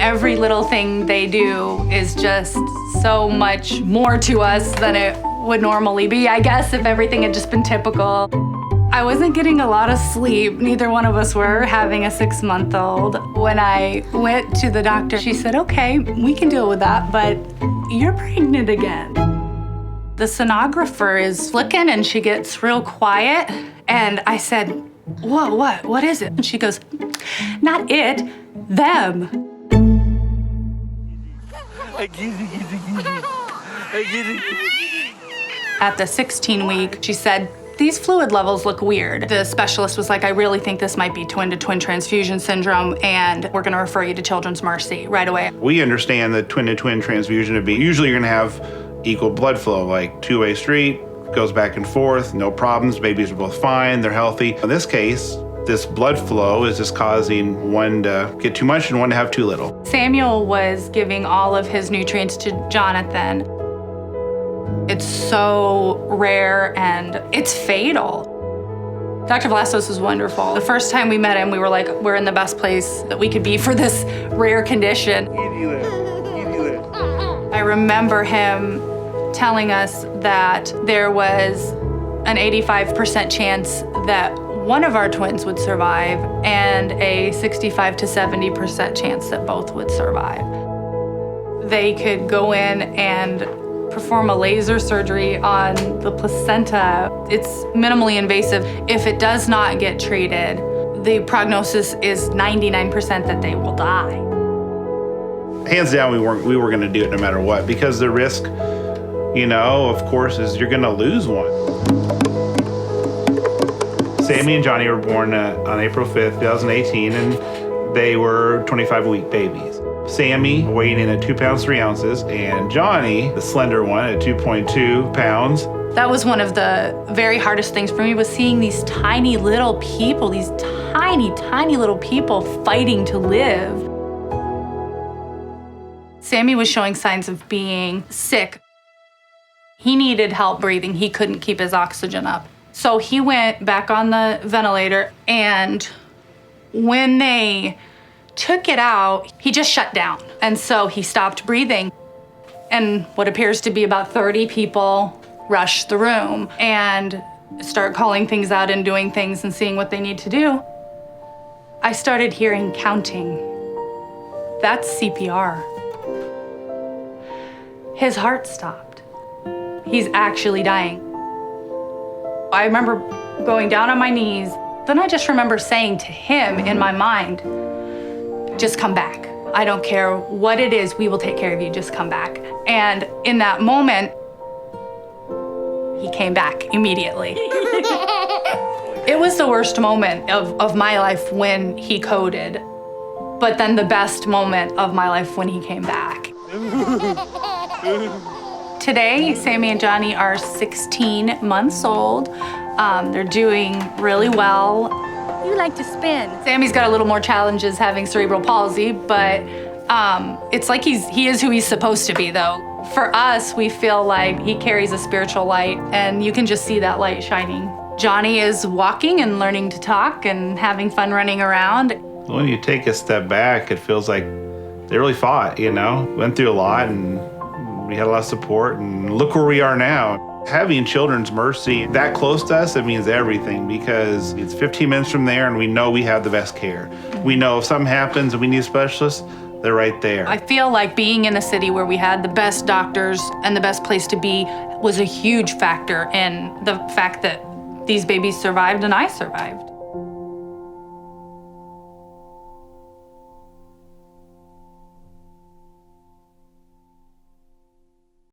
Every little thing they do is just so much more to us than it would normally be, I guess, if everything had just been typical. I wasn't getting a lot of sleep. Neither one of us were, having a 6-month-old. When I went to the doctor, she said, okay, we can deal with that, but you're pregnant again. The sonographer is flicking and she gets real quiet. And I said, whoa, what is it? And she goes, not it, them. At the 16-week, she said, these fluid levels look weird. The specialist was like, I really think this might be twin-to-twin transfusion syndrome, and we're gonna refer you to Children's Mercy right away. We understand that twin-to-twin transfusion would be, usually you're gonna have equal blood flow, like two-way street, goes back and forth, no problems, babies are both fine, they're healthy. In this case, this blood flow is just causing one to get too much and one to have too little. Samuel was giving all of his nutrients to Jonathan. It's so rare and it's fatal. Dr. Vlastos was wonderful. The first time we met him, we were like, we're in the best place that we could be for this rare condition. I remember him telling us that there was an 85% chance that one of our twins would survive and a 65 to 70% chance that both would survive. They could go in and perform a laser surgery on the placenta. It's minimally invasive. If it does not get treated, the prognosis is 99% that they will die. Hands down, we were gonna do it no matter what, because the risk, you know, of course, is you're gonna lose one. Sammy and Johnny were born on April 5th, 2018, and they were 25-week babies. Sammy weighing in at 2 pounds 3 ounces, and Johnny, the slender one, at 2.2 pounds. That was one of the very hardest things for me, was seeing these tiny little people, these tiny little people fighting to live. Sammy was showing signs of being sick. He needed help breathing. He couldn't keep his oxygen up. So he went back on the ventilator, and when they took it out, he just shut down. And so he stopped breathing. And what appears to be about 30 people rush the room and start calling things out and doing things and seeing what they need to do. I started hearing counting. That's CPR. His heart stopped. He's actually dying. I remember going down on my knees. Then I just remember saying to him in my mind, just come back. I don't care what it is, we will take care of you, just come back. And in that moment, he came back immediately. It was the worst moment of my life when he coded, but then the best moment of my life when he came back. Today, Sammy and Johnny are 16 months old. They're doing really well. You like to spin. Sammy's got a little more challenges having cerebral palsy, but it's like he is who he's supposed to be, though. For us, we feel like he carries a spiritual light, and you can just see that light shining. Johnny is walking and learning to talk and having fun running around. When you take a step back, it feels like they really fought, you know? Went through a lot, and we had a lot of support, and look where we are now. Having Children's Mercy that close to us, it means everything, because it's 15 minutes from there and we know we have the best care. We know if something happens and we need a specialist, they're right there. I feel like being in a city where we had the best doctors and the best place to be was a huge factor in the fact that these babies survived and I survived.